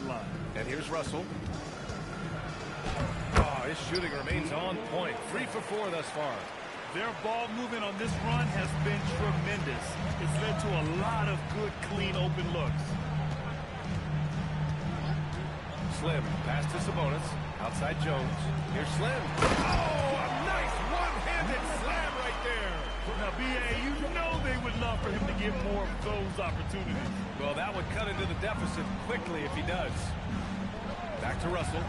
sideline. And here's Russell. Oh, his shooting remains on point. 3 for 4 thus far. Their ball movement on this run has been tremendous. It's led to a lot of good, clean, open looks. Slim, pass to Sabonis. Outside Jones. Here's Slim. Oh, a nice one-handed slam right there. Now, B.A., you know they would love for him to get more of those opportunities. Well, that would cut into the deficit quickly if he does. Back to Russell.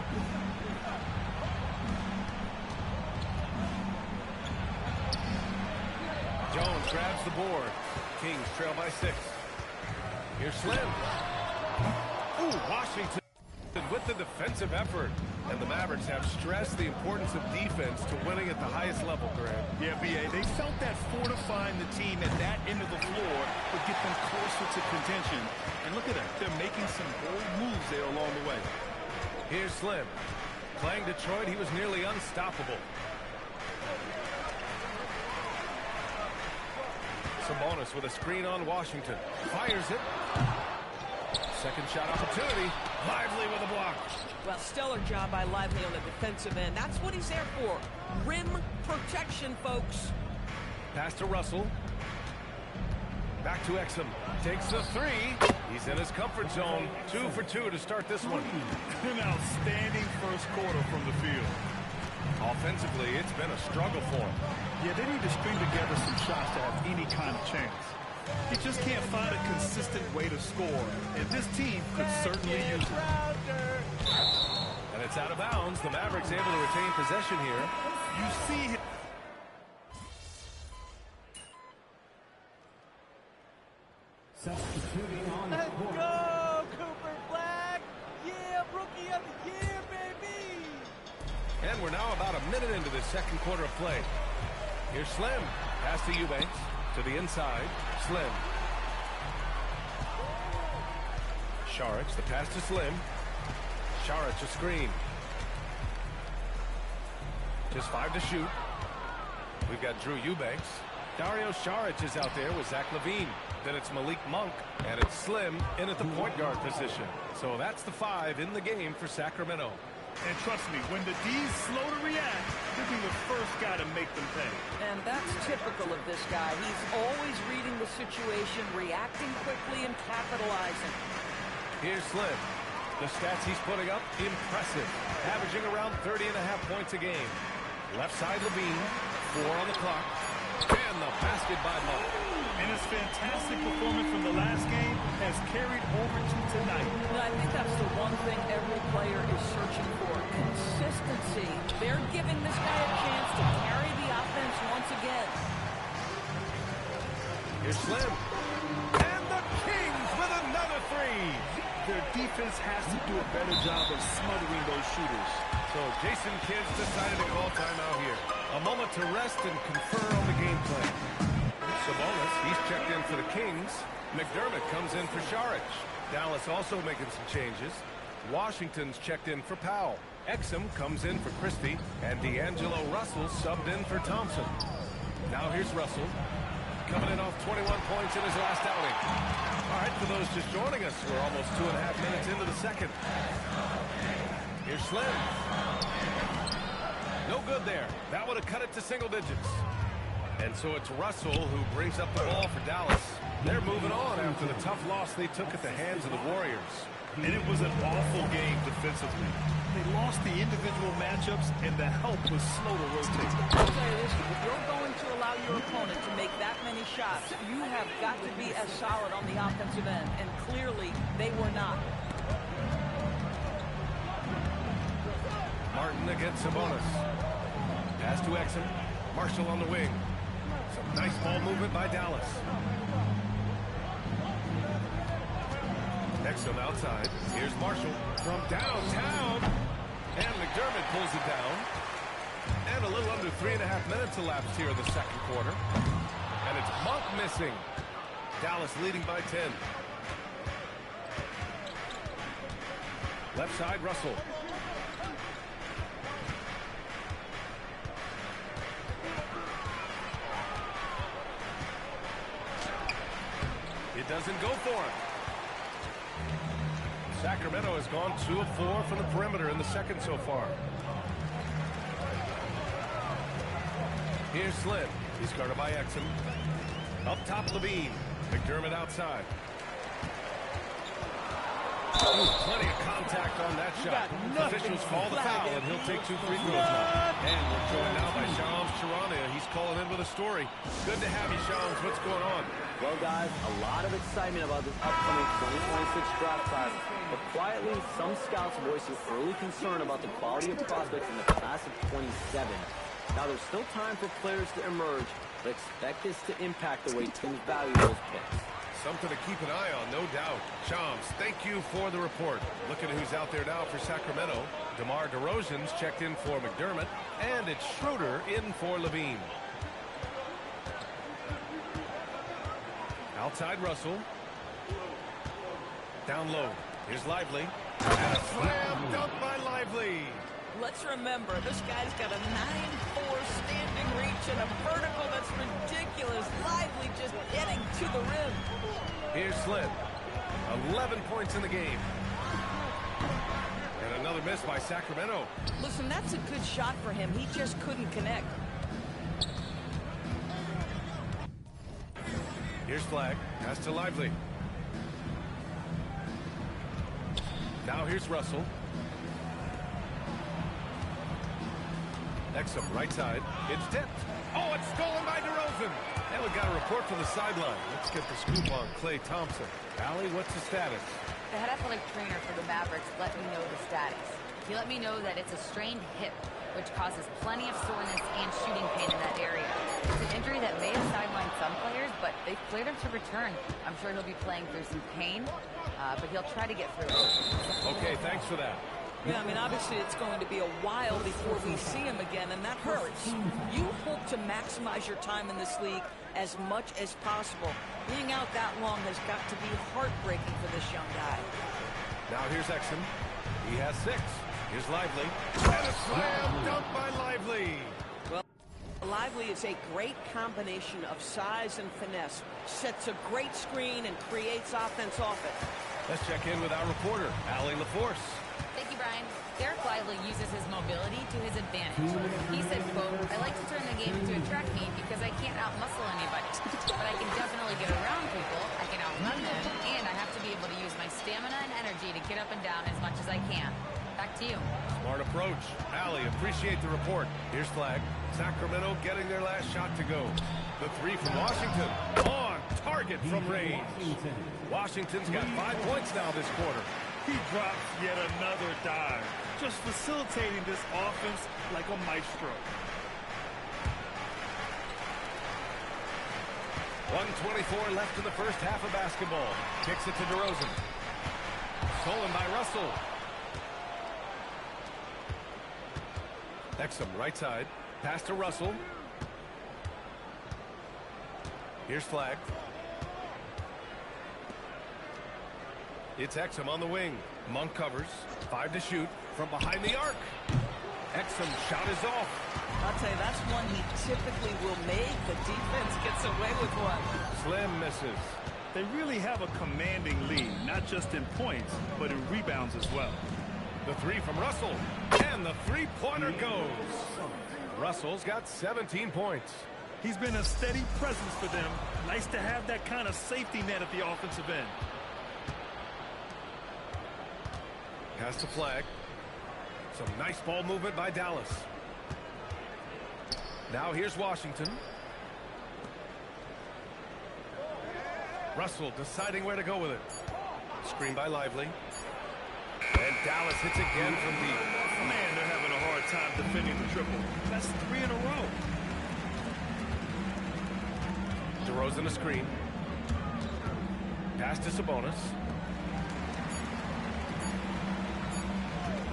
Jones grabs the board. Kings trail by 6. Here's Slim. Ooh, Washington with the defensive effort. And the Mavericks have stressed the importance of defense to winning at the highest level, Grant. Yeah, B.A., they felt that fortifying the team at that end of the floor would get them closer to contention. And look at that. They're making some bold moves there along the way. Here's Slim. Playing Detroit, he was nearly unstoppable. Sabonis with a screen on Washington. Fires it. Second shot opportunity. Lively with a block. Well, stellar job by Lively on the defensive end. That's what he's there for. Rim protection, folks. Pass to Russell. Back to Exum. Takes the 3. He's in his comfort zone. 2 for 2 to start this one. An outstanding first quarter from the field. Offensively, it's been a struggle for him. Yeah, they need to string together some shots to have any kind of chance. He just can't find a consistent way to score, and this team could certainly use it. And it's out of bounds. The Mavericks able to retain possession here. You see him. Substituting on the Let's court. go, Cooper Flag! Yeah, Rookie of the Year, baby! And we're now about a minute into the second quarter of play. Here's Slim. Pass to Eubanks. To the inside. Slim. Šarić, the pass to Slim. Šarić, a screen. Just 5 to shoot. We've got Drew Eubanks. Dario Šarić is out there with Zach LaVine. Then it's Malik Monk, and it's Slim in at the point guard position. So that's the 5 in the game for Sacramento. And trust me, when the D's slow to react, he'll be the first guy to make them pay. And that's typical of this guy. He's always reading the situation, reacting quickly, and capitalizing. Here's Slim. The stats he's putting up, impressive. Averaging around 30.5 points a game. Left side LaVine, 4 on the clock. And the basket by Monk. And his fantastic performance from the last game has carried over to tonight. Well, I think that's the one thing every player is searching for. Consistency. They're giving this guy a chance to carry the offense once again. Here's Slim. And the Kings with another 3. Their defense has to do a better job of smothering those shooters. So Jason Kidd's decided to call timeout here. A moment to rest and confer on the game plan. Sabonis, he's checked in for the Kings. McDermott comes in for Šarić. Dallas also making some changes. Washington's checked in for Powell. Exum comes in for Christie. And D'Angelo Russell subbed in for Thompson. Now here's Russell. Coming in off 21 points in his last outing. All right, for those just joining us, we're almost 2.5 minutes into the second. Here's Slim. No good there. That would have cut it to single digits. And so it's Russell who brings up the ball for Dallas. They're moving on after the tough loss they took at the hands of the Warriors. And it was an awful game defensively. They lost the individual matchups, and the help was slow to rotate. I'll tell you this, if you're going to allow your opponent to make that many shots, you have got to be as solid on the offensive end, and clearly they were not. Martin against Sabonis. Pass to Exum. Marshall on the wing. Some nice ball movement by Dallas. Exum outside. Here's Marshall from downtown. And McDermott pulls it down. And a little under 3.5 minutes elapsed here in the second quarter. And it's Monk missing. Dallas leading by 10. Left side, Russell. It doesn't go for him. Sacramento has gone 2 of 4 from the perimeter in the second so far. Here's Slim. He's guarded by Exum. Up top, Levine. McDermott outside. Ooh, plenty of contact on that shot. Officials call the foul, and he'll take 2 free throws now. And we're joined now by Shams Charania. He's calling in with a story. Good to have you, Shams. What's going on? Well, guys, a lot of excitement about this upcoming 2026 draft class, but quietly, some scouts voicing early concern about the quality of prospects in the class of 27. Now, there's still time for players to emerge, but expect this to impact the way teams value those picks. Something to keep an eye on, no doubt. Shams, thank you for the report. Looking at who's out there now for Sacramento. DeMar DeRozan's checked in for McDermott, and it's Schroeder in for Levine. Outside Russell. Down low. Here's Lively. And a slam dunk by Lively. Let's remember, this guy's got a 9'4" standing reach and a vertical that's ridiculous. Lively just getting to the rim. Here's Slim. 11 points in the game. And another miss by Sacramento. Listen, that's a good shot for him. He just couldn't connect. Here's Flag. Pass to Lively. Now here's Russell. Exum, right side. It's tipped. Oh, it's stolen by DeRozan. And we got a report from the sideline. Let's get the scoop on Klay Thompson. Allie, what's the status? The head athletic trainer for the Mavericks let me know the status. He let me know that it's a strained hip, which causes plenty of soreness and shooting pain in that area. It's an injury that may have sidelined some players, but they've cleared him to return. I'm sure he'll be playing through some pain, but he'll try to get through it. Okay, thanks for that. Yeah, I mean, obviously it's going to be a while before we see him again, and that hurts. You hope to maximize your time in this league as much as possible. Being out that long has got to be heartbreaking for this young guy. Now here's Exum. He has 6. Here's Lively. And a slam dunk by Lively. Well, Lively is a great combination of size and finesse. Sets a great screen and creates offense off it. Let's check in with our reporter, Allie LaForce. Thank you, Brian. Derek Lively uses his mobility to his advantage. He said, quote, "I like to turn the game into a track meet because I can't out-muscle anybody. But I can definitely get around people, I can outrun them, and I have to be able to use my stamina and energy to get up and down as much as I can." Back to you. Smart approach. Allie, appreciate the report. Here's Flag. Sacramento getting their last shot to go. The 3 from Washington. On target from range. Washington's got 5 points now this quarter. He drops yet another dive, just facilitating this offense like a maestro. 1:24 left in the first half of basketball. Kicks it to DeRozan. Stolen by Russell. Exum, right side. Pass to Russell. Here's Flag. It's Exum on the wing. Monk covers. 5 to shoot from behind the arc. Exum shot is off. I'll tell you, that's one he typically will make. The defense gets away with one. Slim misses. They really have a commanding lead, not just in points, but in rebounds as well. The 3 from Russell. And the three-pointer goes. Russell's got 17 points. He's been a steady presence for them. Nice to have that kind of safety net at the offensive end. Pass to Flag. Some nice ball movement by Dallas. Now here's Washington. Russell deciding where to go with it. Screen by Lively. And Dallas hits again from deep. Man, they're having a hard time defending the triple. That's 3 in a row. DeRozan a screen. Pass to Sabonis.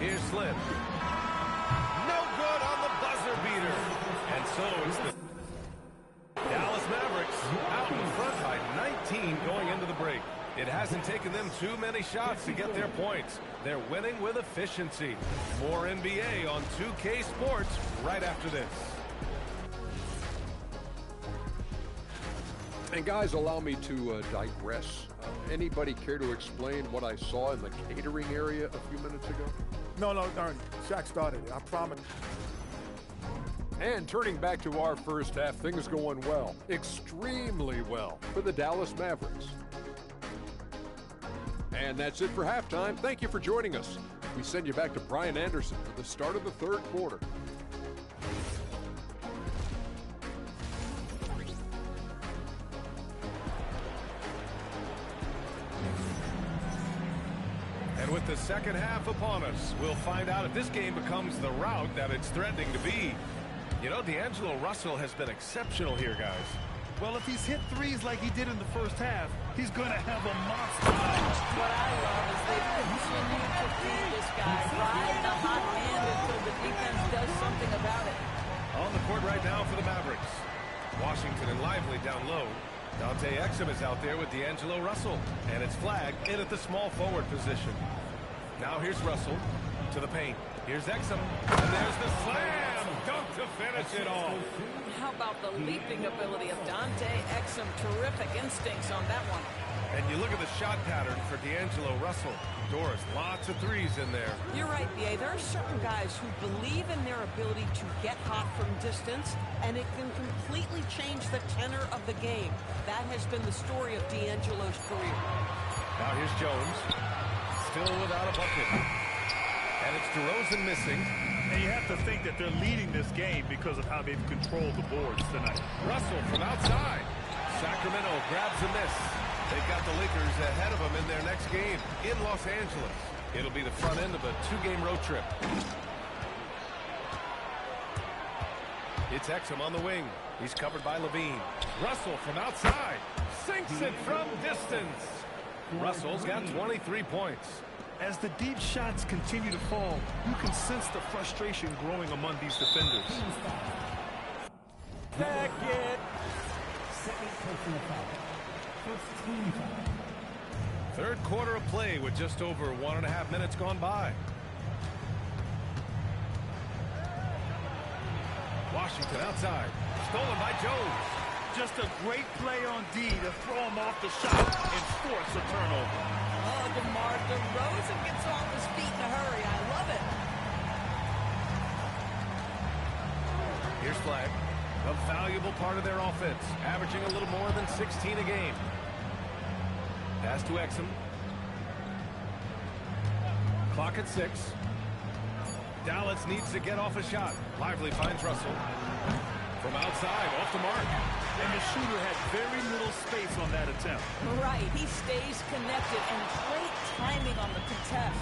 Here's Slim. No good on the buzzer beater. And so it's the Dallas Mavericks out in front by 19 going into the break. It hasn't taken them too many shots to get their points. They're winning with efficiency. More NBA on 2K Sports right after this. And guys, allow me to digress. Anybody care to explain what I saw in the catering area a few minutes ago? No, Ernie. Shaq started it. I promise. And turning back to our first half, things going well, extremely well, for the Dallas Mavericks. And that's it for halftime. Thank you for joining us. We send you back to Brian Anderson for the start of the third quarter. And with the second half upon us, we'll find out if this game becomes the rout that it's threatening to be. You know, D'Angelo Russell has been exceptional here, guys. Well, if he's hit threes like he did in the first half, he's going to have a monster night. What I love is they continue to feed this guy, ride the hot hand until the defense does something about it. On the court right now for the Mavericks. Washington and Lively down low. Dante Exum is out there with D'Angelo Russell. And it's flagged in at the small forward position. Now here's Russell to the paint. Here's Exum. And there's the slam. Dunk to finish it off. How about the leaping ability of Dante Exum? Terrific instincts on that one. And you look at the shot pattern for D'Angelo Russell. Doris, lots of threes in there. You're right, B.A. There are certain guys who believe in their ability to get hot from distance, and it can completely change the tenor of the game. That has been the story of D'Angelo's career. Now here's Jones. Still without a bucket. And it's DeRozan missing. And you have to think that they're leading this game because of how they've controlled the boards tonight. Russell from outside. Sacramento grabs a miss. They've got the Lakers ahead of them in their next game in Los Angeles. It'll be the front end of a two-game road trip. It's Exum on the wing. He's covered by Levine. Russell from outside. Sinks it from distance. Russell's got 23 points. As the deep shots continue to fall, you can sense the frustration growing among these defenders. Second. Third quarter of play with just over 1.5 minutes gone by. Washington outside. Stolen by Jones. Just a great play on D to throw him off the shot and force a turnover. Oh, DeMar DeRozan gets off his feet in a hurry. I love it. Here's Flag. A valuable part of their offense, averaging a little more than 16 a game. Pass to Exum. Clock at 6. Dallas needs to get off a shot. Lively finds Russell. From outside, off the mark. And the shooter had very little space on that attempt. Right, he stays connected and great timing on the contest.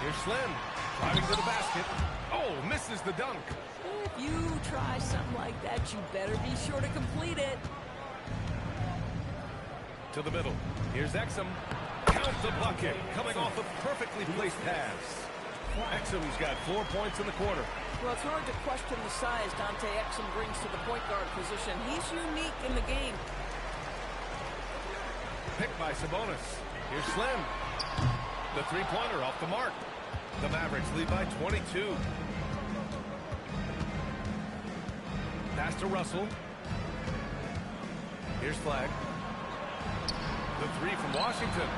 Here's Slim, driving to the basket. Oh, misses the dunk. If you try something like that, you better be sure to complete it. To the middle. Here's Exum. Count the bucket, coming off a perfectly placed pass. Exum's got 4 points in the quarter. Well, it's hard to question the size Dante Exum brings to the point guard position. He's unique in the game. Picked by Sabonis. Here's Slim. The three-pointer off the mark. The Mavericks lead by 22. Pass to Russell. Here's Flag. The three from Washington.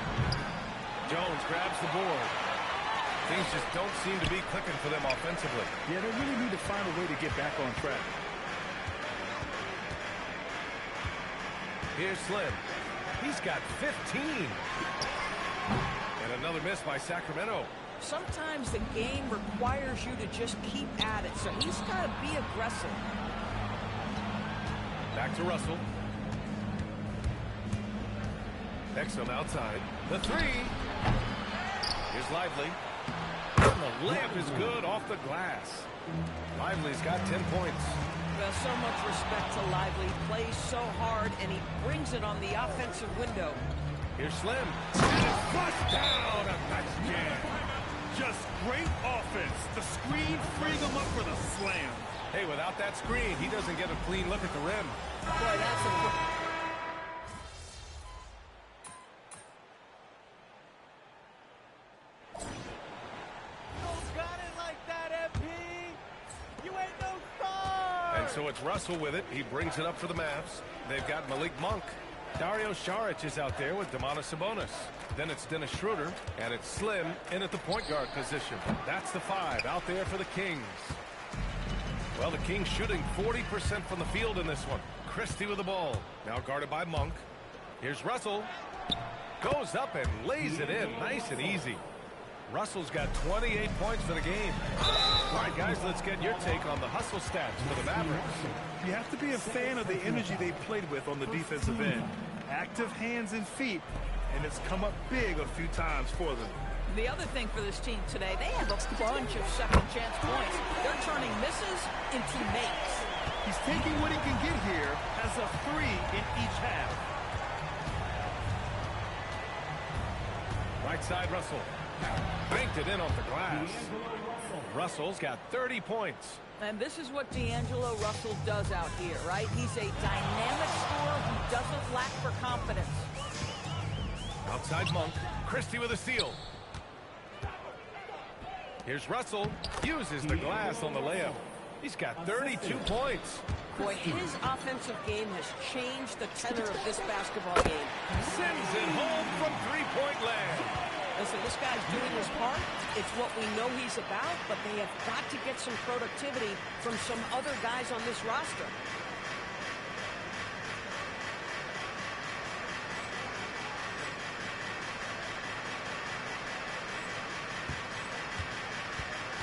Jones grabs the board. Things just don't seem to be clicking for them offensively. Yeah, they really need to find a way to get back on track. Here's Slim. He's got 15. And another miss by Sacramento. Sometimes the game requires you to just keep at it, so he's got to be aggressive. Back to Russell. Exum outside. The three. Here's Lively. And the layup is good off the glass. Lively's got 10 points. Well, so much respect to Lively. Plays so hard, and he brings it on the offensive window. Here's Slim. And it's flushed down. A nice jam. Just great offense. The screen freeing him up for the slam. Hey, without that screen, he doesn't get a clean look at the rim. Boy, that's a... So it's Russell with it. He brings it up for the Mavs. They've got Malik Monk. Dario Saric is out there with Domantas Sabonis. Then it's Dennis Schroeder, and it's Slim in at the point guard position. That's the 5 out there for the Kings. Well, the Kings shooting 40% from the field in this one. Christie with the ball. Now guarded by Monk. Here's Russell. Goes up and lays it in. Nice and easy. Russell's got 28 points for the game. All right, guys, let's get your take on the hustle stats for the Mavericks. You have to be a fan of the energy they played with on the defensive end. Active hands and feet, and it's come up big a few times for them. The other thing for this team today, they have a bunch of second chance points. They're turning misses into makes. He's taking what he can get here as a 3 in each half. Right side, Russell. Banked it in off the glass. Russell's got 30 points. And this is what D'Angelo Russell does out here, right? He's a dynamic scorer who doesn't lack for confidence. Outside Monk. Christie with a steal. Here's Russell. Uses the glass on the layup. He's got 32 points. Boy, his offensive game has changed the tenor of this basketball game. Sends it home from three-point land. Listen, this guy's doing his part. It's what we know he's about, but they have got to get some productivity from some other guys on this roster.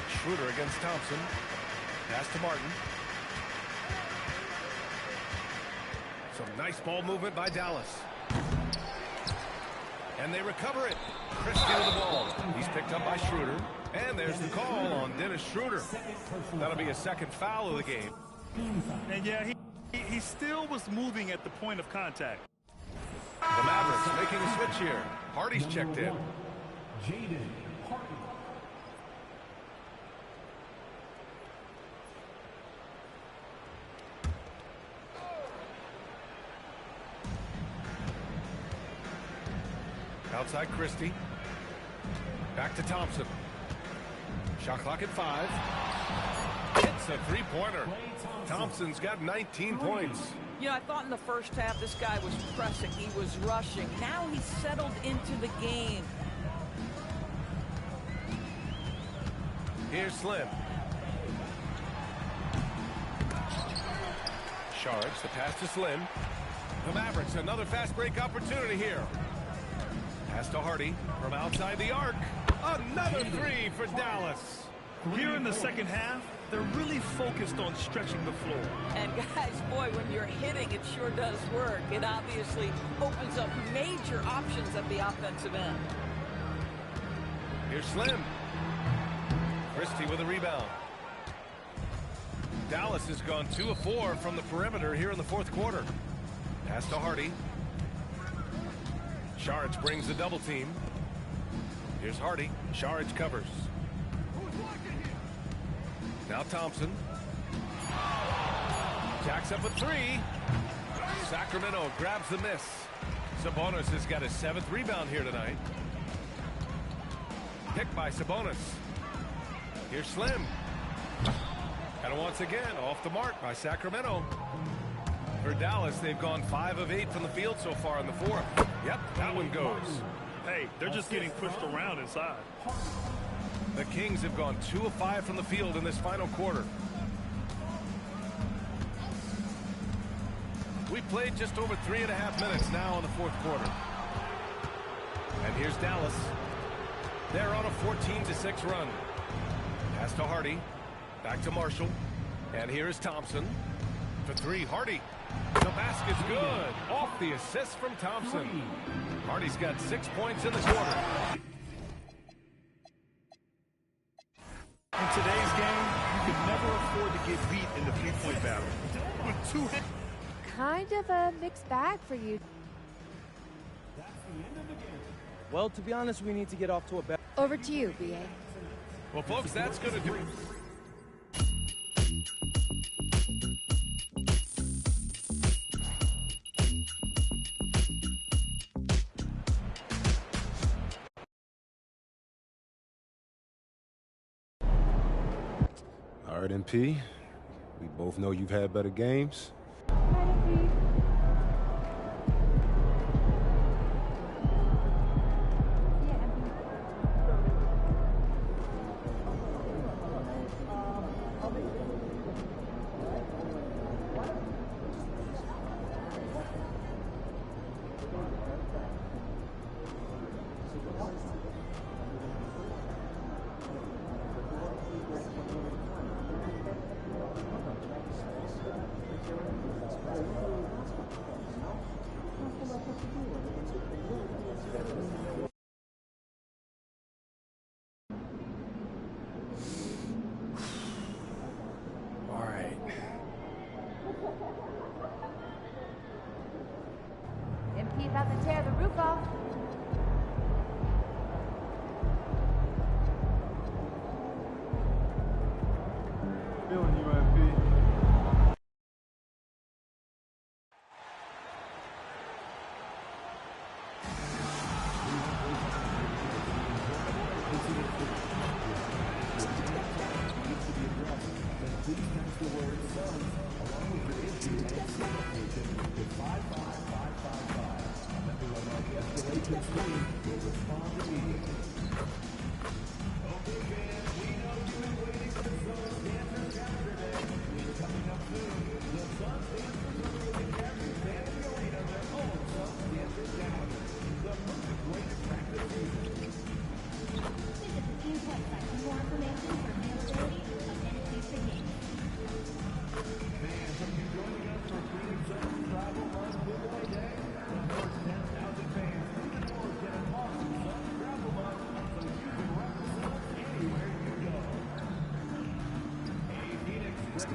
Schroeder against Thompson. Pass to Martin. Some nice ball movement by Dallas. And they recover it. Christie with the ball. He's picked up by Schroeder. And there's the call on Dennis Schroeder. That'll be a second foul of the game. And yeah, he still was moving at the point of contact. The Mavericks making a switch here. Hardy's checked in. Jaden Hardy. Outside Christie. Back to Thompson. Shot clock at 5. It's a three-pointer. Thompson's got 19 points. You know, I thought in the first half this guy was pressing. He was rushing. Now he's settled into the game. Here's Slim. Saric, the pass to Slim. The Mavericks, another fast break opportunity here. Pass to Hardy from outside the arc. Another 3 for Dallas. Here in the second half, they're really focused on stretching the floor. And guys, boy, when you're hitting, it sure does work. It obviously opens up major options at the offensive end. Here's Slim. Christie with a rebound. Dallas has gone 2 of 4 from the perimeter here in the fourth quarter. Pass to Hardy. Saric brings the double team. Here's Hardy. Saric covers. Now Thompson. Jacks up a 3. Sacramento grabs the miss. Sabonis has got his 7th rebound here tonight. Picked by Sabonis. Here's Slim. And once again, off the mark by Sacramento. For Dallas, they've gone 5 of 8 from the field so far in the fourth. Yep, that one goes. Hey, they're just getting pushed around inside. The Kings have gone 2 of 5 from the field in this final quarter. We played just over 3.5 minutes now in the fourth quarter. And here's Dallas. They're on a 14-6 run. Pass to Hardy. Back to Marshall. And here's Thompson. For 3, Hardy. The basket's good. Off the assist from Thompson. Hardy's got 6 points in this quarter. In today's game, you can never afford to get beat in the three-point battle. With 2 hits. Kind of a mixed bag for you. Well, to be honest, we need to get off to a better... Over to you, B.A. Well, folks, that's going to do it. All right, MP. We both know you've had better games. Now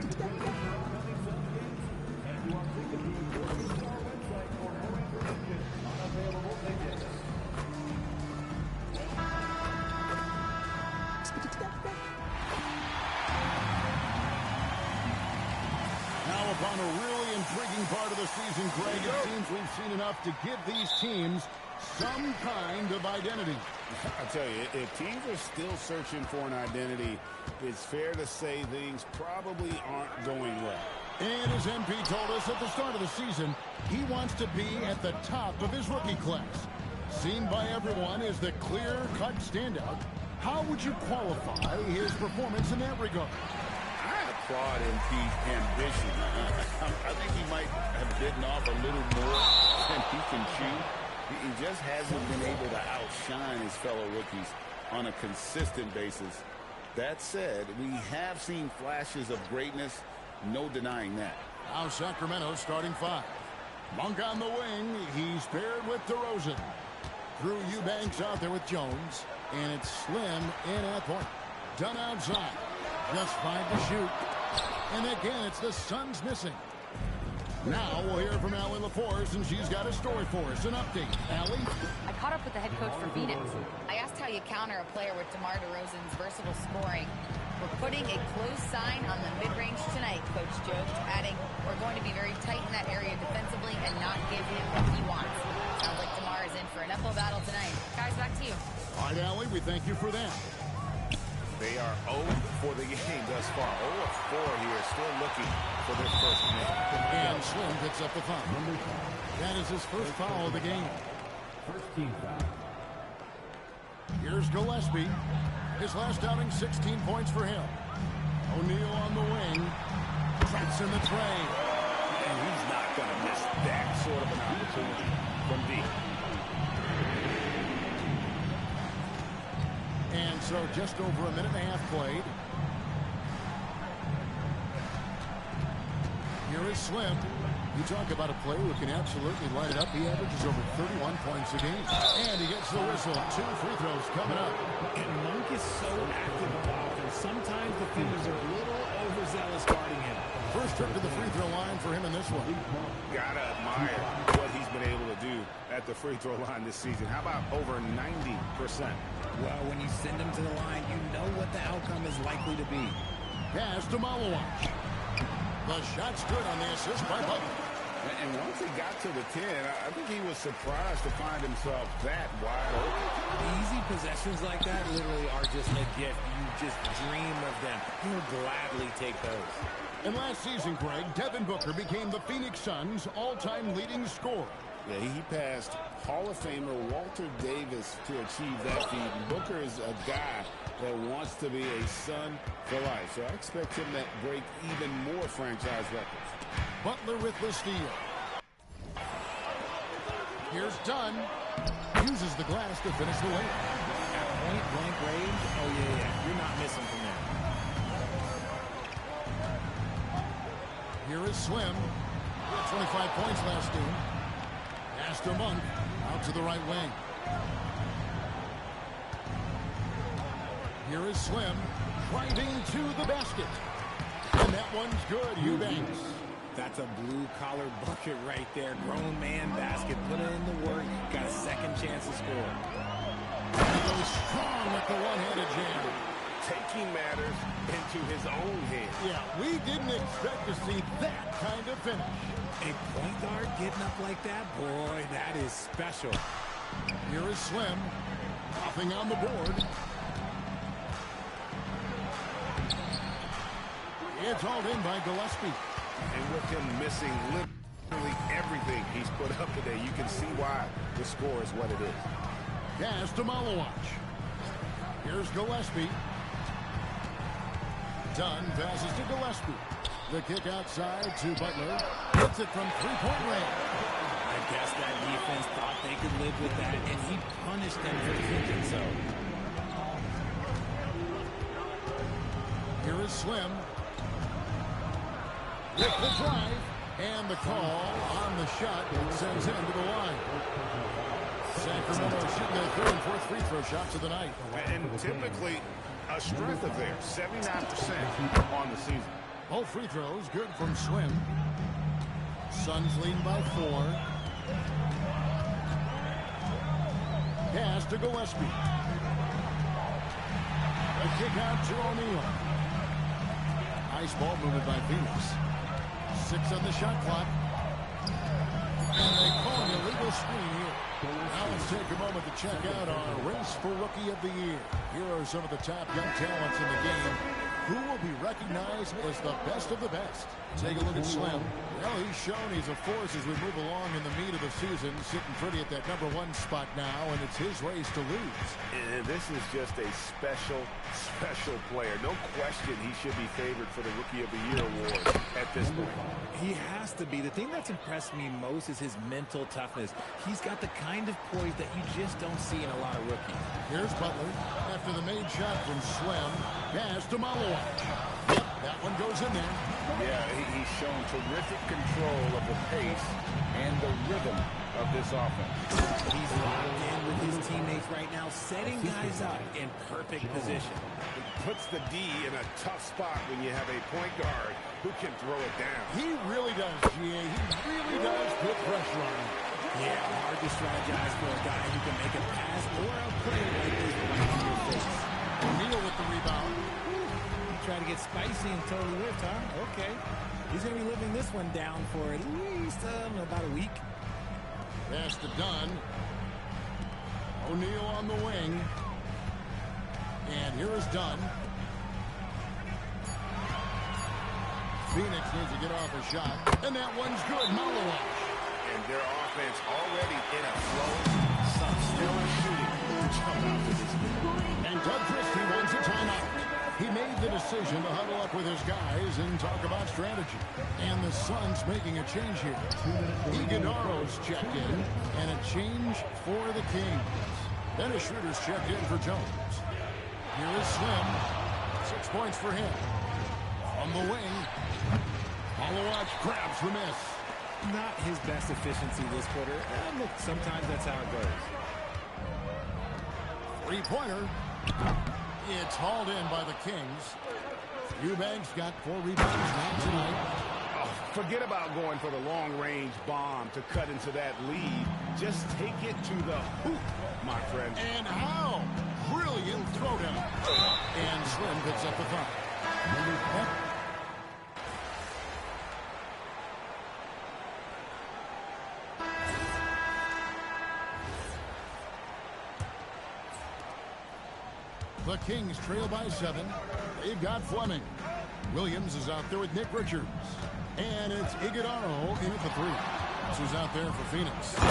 upon a really intriguing part of the season, Greg, it seems we've seen enough to give these teams some kind of identity. I tell you, if teams are still searching for an identity, it's fair to say things probably aren't going well. And as MP told us at the start of the season, he wants to be at the top of his rookie class. Seen by everyone as the clear-cut standout, how would you qualify his performance in that regard? I applaud MP's ambition. I think he might have bitten off a little more than he can chew. He just hasn't been able to outshine his fellow rookies on a consistent basis. That said, we have seen flashes of greatness, no denying that. Now Sacramento starting five. Monk on the wing. He's paired with DeRozan. Drew Eubanks out there with Jones. And it's Slim in at point. Dunn outside. Just 5 to shoot. And again, it's the Suns missing. Now we'll hear from Allie LaForce, and she's got a story for us. An update. Allie? I caught up with the head coach for Phoenix. I asked how you counter a player with DeMar DeRozan's versatile scoring. We're putting a close sign on the mid-range tonight, Coach joked, adding, we're going to be very tight in that area defensively and not give him what he wants. Sounds like DeMar is in for an uphill battle tonight. Guys, back to you. All right, Allie, we thank you for that. They are 0 for the game thus far. 0 of 4 here, still looking for their first minute. And Slim picks up the foul. That is his first foul of the game. First team foul. Here's Gillespie. His last outing, 16 points for him. O'Neal on the wing. Traps in the tray. And he's not going to miss that sort of an opportunity from deep. And so just over a minute and a half played. Here is Slim. You talk about a player who can absolutely light it up. He averages over 31 points a game. And he gets the whistle. 2 free throws coming up. And Monk is so active on offense. Sometimes the defenders are a little overzealous guarding him. First trip to the free throw line for him in this one. Gotta admire what he's been able to do at the free throw line this season. How about over 90%? Well, when you send him to the line, you know what the outcome is likely to be. Pass to Malawach. The shot's good on the assist by Butler. And once he got to the 10, I think he was surprised to find himself that wide open. Easy possessions like that literally are just a gift. You just dream of them. He'll gladly take those. And last season, Greg, Devin Booker became the Phoenix Suns' all-time leading scorer. Yeah, he passed Hall of Famer Walter Davis to achieve that feat. And Booker is a guy that wants to be a Sun for life. So I expect him to break even more franchise records. Butler with the steal. Here's Dunn. Uses the glass to finish the layup. At point-blank range, oh yeah, you're not missing from there. Here is Slim. 25 points last game. Pass to Monk. Out to the right wing. Here is Slim. Driving to the basket. And that one's good. Eubanks. That's a blue-collar bucket right there. Grown man basket. Put in the work. Got a second chance to score. He goes strong with the one-handed jam. Taking matters into his own hands. Yeah, we didn't expect to see that kind of finish. A point guard getting up like that? Boy, that is special. Here is Slim. Nothing on the board. It's hauled in by Gillespie. And with him missing literally everything he's put up today, you can see why the score is what it is. Pass to Malawach. Here's Gillespie. Dunn passes to Gillespie. The kick outside to Butler. Hits it from three-point range. I guess that defense thought they could live with that, and he punished them for thinking so. Here is Slim. With the drive, and the call on the shot that sends him to the line. Sacramento shooting their third and fourth free throw shots of the night. And typically a strength of theirs, 79% on the season. Both free throws good from Slim. Suns leading by 4. Pass to Gillespie. A kick out to O'Neal. Nice ball movement by Phoenix. 6 on the shot clock. And they call an illegal screen here. Now let's take a moment to check out our race for Rookie of the Year. Here are some of the top young talents in the game. Who will be recognized as the best of the best? Take a look at Slim. Well, he's shown he's a force as we move along in the meat of the season, sitting pretty at that #1 spot now, and it's his race to lose. And this is just a special player. No question he should be favored for the Rookie of the Year award at this point. He has to be. The thing that's impressed me most is his mental toughness. He's got the kind of poise that you just don't see in a lot of rookies. Here's Butler. After the made shot from Slim, pass to Malawach. Yep, that one goes in there. Yeah, he's shown terrific control of the pace and the rhythm of this offense. He's locked in with his teammates right now, setting guys up in perfect position. It puts the D in a tough spot when you have a point guard who can throw it down. He really does, GA. He really does put pressure on him. Yeah, hard to strategize for a guy who can make a pass or a play like this right in your face. O'Neal with the rebound. Try to get spicy and totally whiffed, huh? Okay. He's going to be living this one down for at least about a week. Pass to Dunn. O'Neal on the wing. And here is Dunn. Phoenix needs to get off a shot. And that one's good. Malawach. And their offense already in a flow. Some stellar shooting. Jump out to this. And Doug Christie wants a timeout. He made the decision to huddle up with his guys and talk about strategy. And the Suns making a change here. Iguodaro's checked in, and a change for the Kings. Dennis Schroeder's checked in for Jones. Here is Slim. 6 points for him. From the wing, Malawach grabs the miss. Not his best efficiency this quarter. Look, sometimes that's how it goes. 3-pointer. It's hauled in by the Kings. Eubanks got 4 rebounds now tonight. Oh, forget about going for the long-range bomb to cut into that lead. Just take it to the hoop, my friend. And how? Brilliant throwdown. And Slim picks up the foul. The Kings trail by 7. They've got Fleming. Williams is out there with Nick Richards. And it's Iguodaro in at the 3. This was out there for Phoenix. Oh,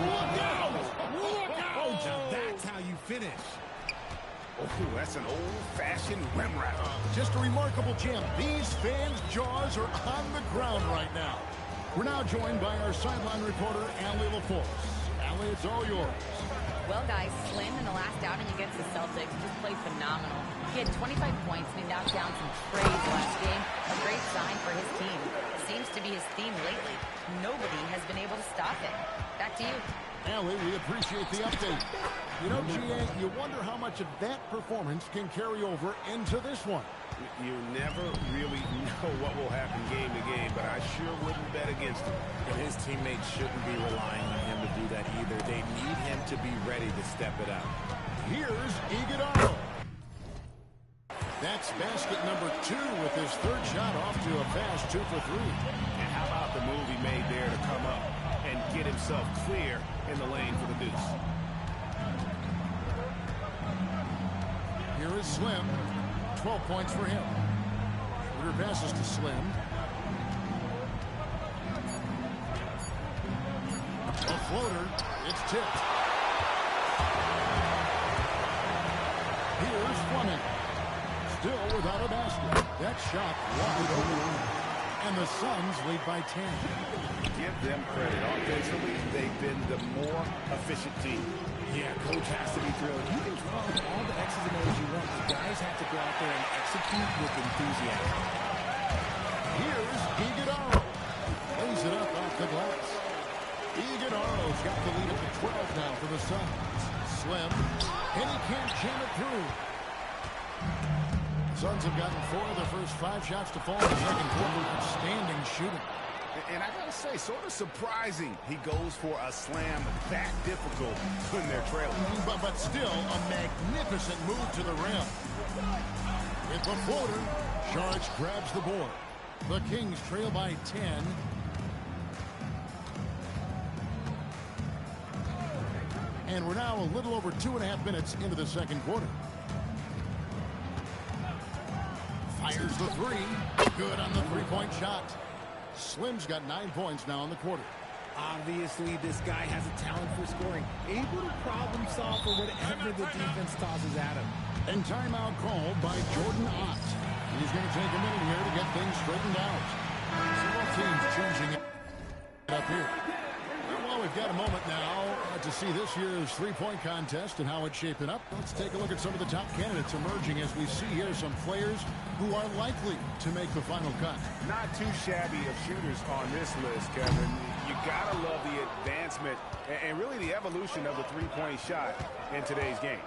look out! Look out! Now that's how you finish. Oh, that's an old-fashioned rim wrap. Just a remarkable gem. These fans' jaws are on the ground right now. We're now joined by our sideline reporter, Allie LaForce. Allie, it's all yours. Well, guys, Slim in the last outing against the Celtics just played phenomenal. He had 25 points and he knocked down some trays last game. A great sign for his team. Seems to be his theme lately. Nobody has been able to stop it. Back to you. Allie, we appreciate the update. You know, GA, you wonder how much of that performance can carry over into this one. You never really know what will happen game to game, but I sure wouldn't bet against him. And his teammates shouldn't be relying on him to do that either. They need him to be ready to step it up. Here's Iguodaro. That's basket number 2 with his 3rd shot off to a fast 2 for 3. And how about the move he made there to come up and get himself clear in the lane for the deuce? Here is Slim. 12 points for him. Schroeder passes to Slim. A floater. It's tipped. Here's Fleming. Still without a basket. That shot wide open. And the Suns lead by 10. Give them credit. Offensively, they've been the more efficient team. Yeah, coach has to be thrilled. You can draw all the X's and O's you want. The guys have to go out there and execute with enthusiasm. Here's Iguodaro. Lays it up off the glass. Iguodaro's got the lead up to 12 now for the Suns. Slim, and he can't jam it through. Suns have gotten 4 of their first 5 shots to fall in the second quarter. Outstanding shooting. And I gotta say, sort of surprising he goes for a slam that difficult when they're trailing. But still, a magnificent move to the rim. With the floater, Saric grabs the board. The Kings trail by 10. And we're now a little over 2.5 minutes into the second quarter. Fires the three. Good on the three-point shot. Slim's got 9 points now in the quarter. Obviously, this guy has a talent for scoring. Able to problem solve for whatever the defense tosses at him. And timeout called by Jordan Ott. He's going to take a minute here to get things straightened out. Several teams changing it up here. Well, we've got a moment now to see this year's three-point contest and how it's shaping up. Let's take a look at some of the top candidates emerging as we see here some players who are likely to make the final cut. Not too shabby of shooters on this list, Kevin. You gotta love the advancement and really the evolution of the three-point shot in today's game.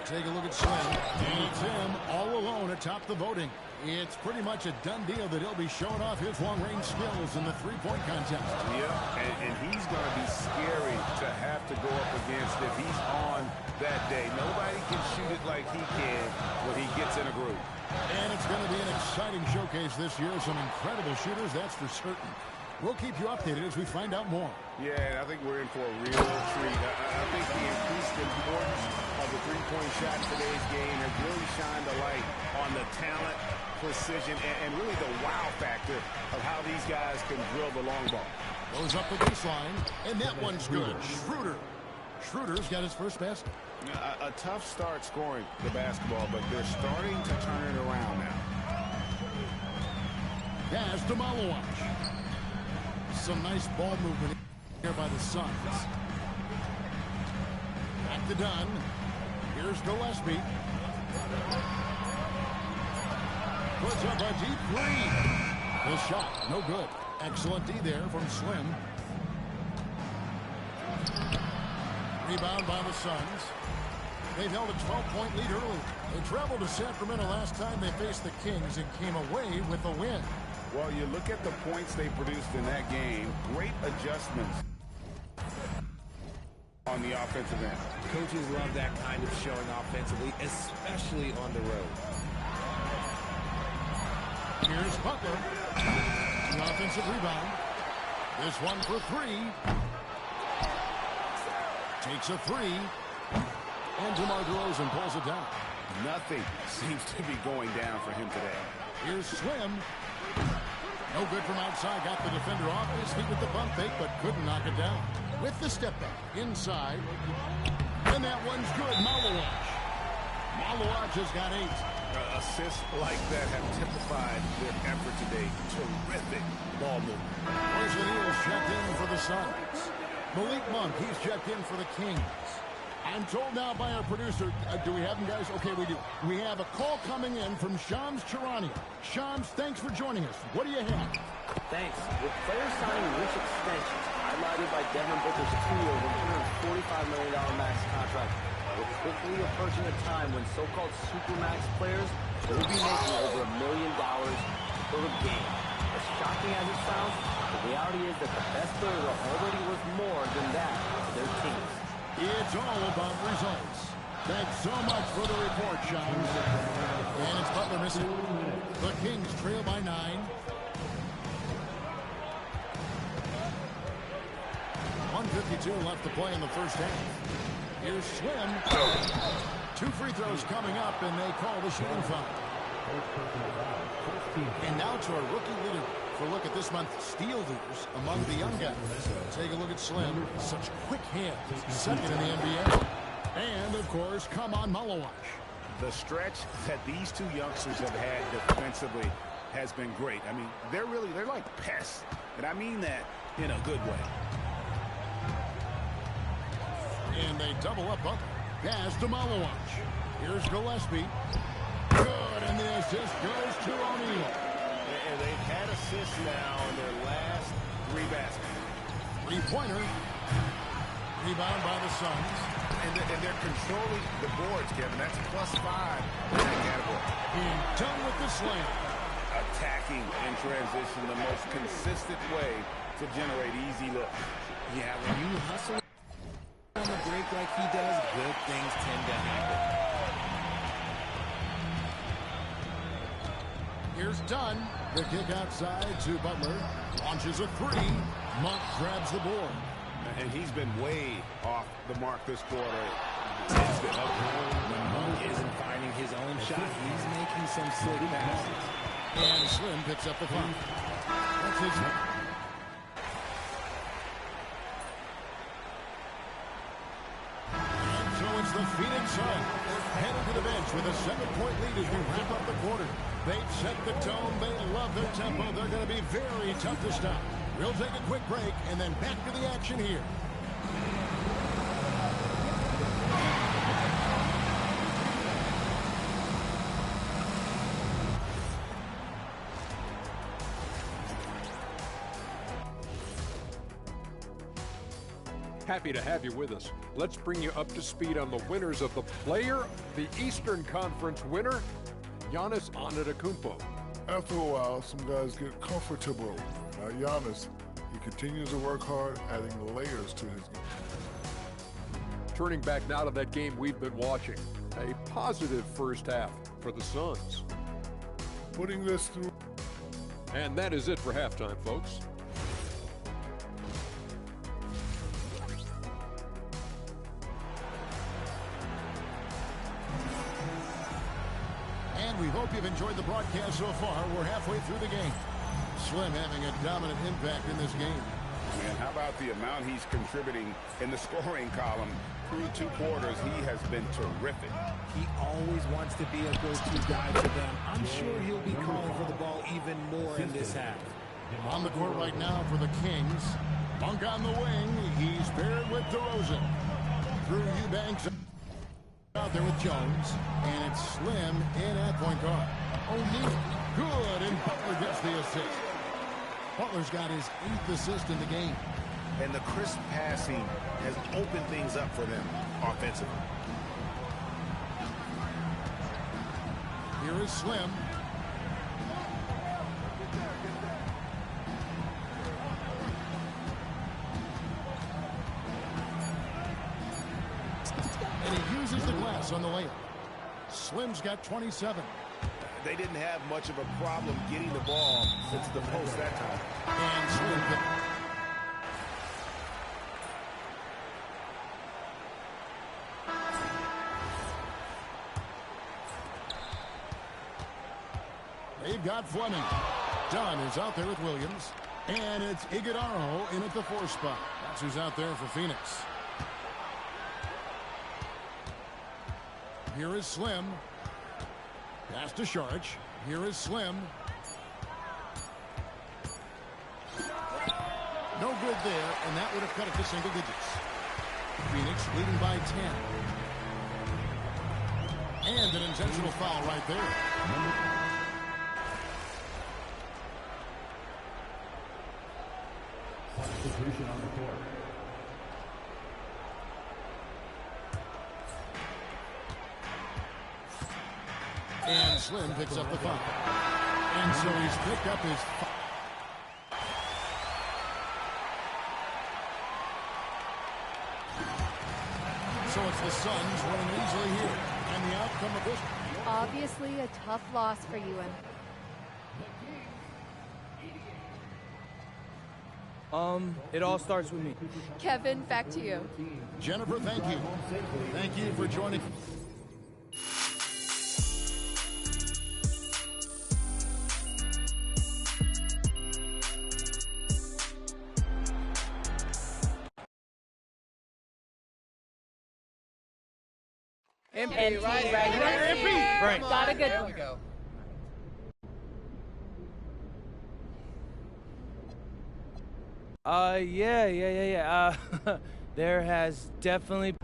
Take a look at Slim. And it's him all alone atop the voting. It's pretty much a done deal that he'll be showing off his long-range skills in the three-point contest. Yeah, and he's going to be scary to have to go up against if he's on that day. Nobody can shoot it like he can when he gets in a groove. And it's going to be an exciting showcase this year. Some incredible shooters, that's for certain. We'll keep you updated as we find out more. Yeah, I think we're in for a real treat. I think the increased importance of the three-point shot in today's game has really shined a light on the talent, precision, and really the wow factor of how these guys can drill the long ball. Goes up the baseline, and that one's good. Schroeder's got his first basket. A tough start scoring the basketball, but they're starting to turn it around now. Pass to Malawach. Some nice ball movement here by the Suns. Back to Dunn. Here's Gillespie. Puts up a deep three. The shot, no good. Excellent D there from Slim. Rebound by the Suns. They've held a 12-point lead early. They traveled to Sacramento last time they faced the Kings and came away with a win. Well, you look at the points they produced in that game. Great adjustments on the offensive end. Coaches love that kind of showing offensively, especially on the road. Here's Butler. The offensive rebound. This one for three. Takes a three. And DeMar DeRozan pulls it down. Nothing seems to be going down for him today. Here's Slim. No good from outside. Got the defender off his feet with the bump fake, but couldn't knock it down. With the step back. Inside. And that one's good. Malawach has got 8. Assists like that have typified their effort today. Terrific ball movement. Royce O'Neal's checked in for the Suns. Malik Monk, he's checked in for the Kings. I'm told now by our producer, do we have them, guys? Okay, we do. We have a call coming in from Shams Charania. Shams, thanks for joining us. What do you have? Thanks. With players signing rich extensions, highlighted by Devin Booker's 2-year, $145 million max contract, we're quickly approaching a time when so-called supermax players will be making over $1 million per game. As shocking as it sounds, the reality is that the best players are already worth more than that to their teams. It's all about results. Thanks so much for the report, Shams. And it's Butler missing. The Kings trail by 9. 1:52 left to play in the first half. Here's Slim. 2 free throws coming up, and they call the shooting foul. And now to our rookie leader for a look at this month's steal leaders among the young guys. Take a look at Slim. Such quick hands. Second in the NBA. And, of course, come on, Malawach. The stretch that these two youngsters have had defensively has been great. I mean, they're like pests. And I mean that in a good way. And they double up Butler. Pass to Malawach. Here's Gillespie. Good, and the assist goes to O'Neal. And they've had assists now in their last 3 baskets. 3-pointer. Rebound by the Suns. and they're controlling the boards, Kevin. That's +5 in that category. Being done with the slam. Attacking in transition, the most consistent way to generate easy looks. Yeah, when you hustle on the break like he does, good things tend to happen. Here's Dunn. The kick outside to Butler. Launches a three. Monk grabs the board. And he's been way off the mark this quarter. When Monk isn't finding his own shot, he's making some slick passes. And Slim picks up the foul. That's his. And so it's the Phoenix Suns headed to the bench with a 7-point lead as we wrap up the quarter. They've set the tone. They love their tempo. They're going to be very tough to stop. We'll take a quick break and then back to the action here. Happy to have you with us. Let's bring you up to speed on the winners of the Eastern Conference winner, Giannis Antetokounmpo. After a while, some guys get comfortable. Now Giannis, he continues to work hard, adding layers to his game. Turning back now to that game we've been watching. A positive first half for the Suns. Putting this through. And that is it for halftime, folks. We hope you've enjoyed the broadcast so far. We're halfway through the game. Slim having a dominant impact in this game. Man, how about the amount he's contributing in the scoring column through 2 quarters? He has been terrific. He always wants to be a go-to guy for them. I'm sure he'll be calling for the ball even more in this half. On the court right now for the Kings. Monk on the wing. He's paired with DeRozan. Through Eubanks. Out there with Jones, and it's Slim in at point guard. O'Neal, good, and Butler gets the assist. Butler's got his 8th assist in the game. And the crisp passing has opened things up for them offensively. Here is Slim. And he uses the glass on the layup. Slim's got 27. They didn't have much of a problem getting the ball into the post that time. And Slim. They've got Fleming. Dunn is out there with Williams. And it's Iguodala in at the 4 spot. That's who's out there for Phoenix. Here is Slim. Pass to Saric. Here is Slim. No good there, and that would have cut it to single digits. Phoenix leading by 10. And an intentional foul right there. Substitution on the court. And Slim picks up the foul. And so he's picked up his So it's the Suns winning easily here. And the outcome of this. Obviously a tough loss for you. It all starts with me. Kevin, back to you. Jennifer, thank you. Thank you for joining. MP, right? Right. Got a good There one. we go. Yeah. There has definitely.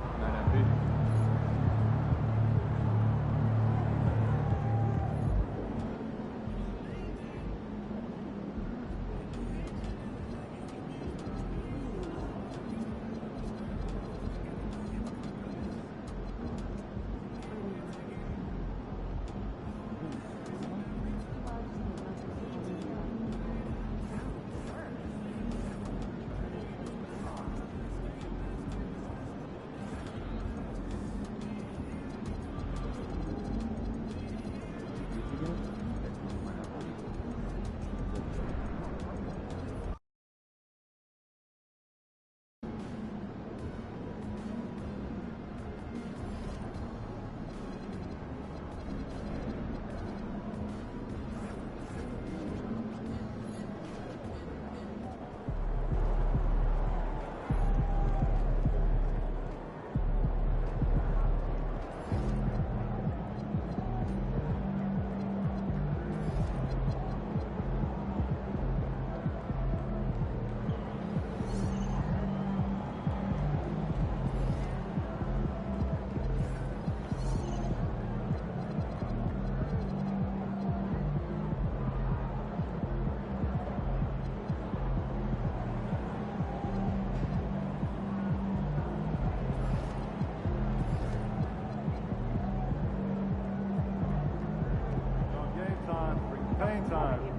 Pain time.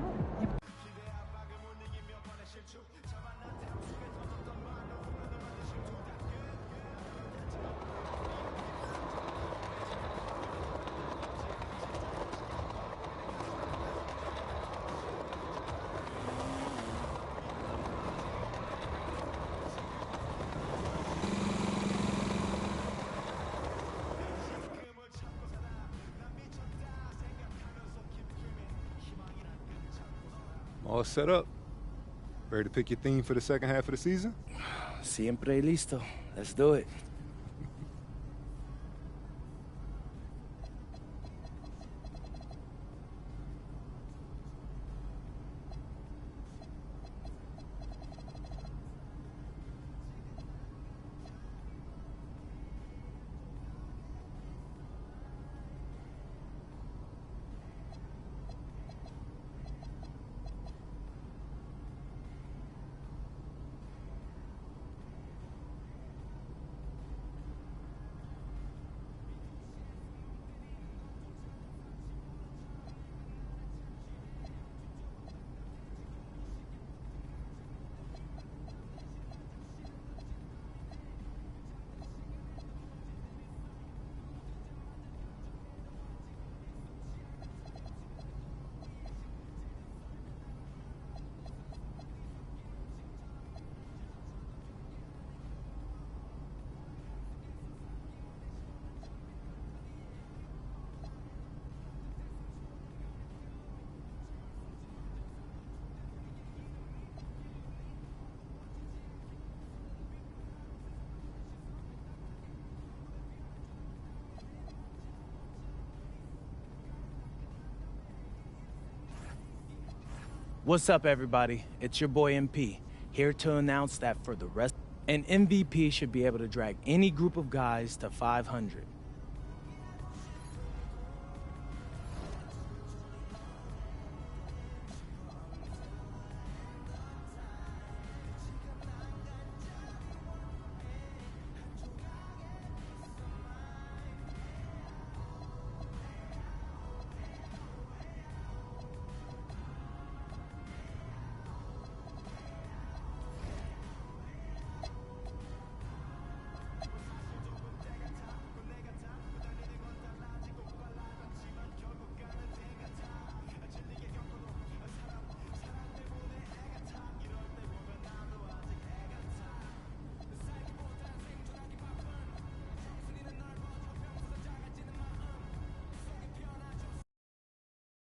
All set up. Ready to pick your theme for the second half of the season? Siempre listo. Let's do it. What's up, everybody? It's your boy MP, here to announce that for the rest, an MVP should be able to drag any group of guys to 500.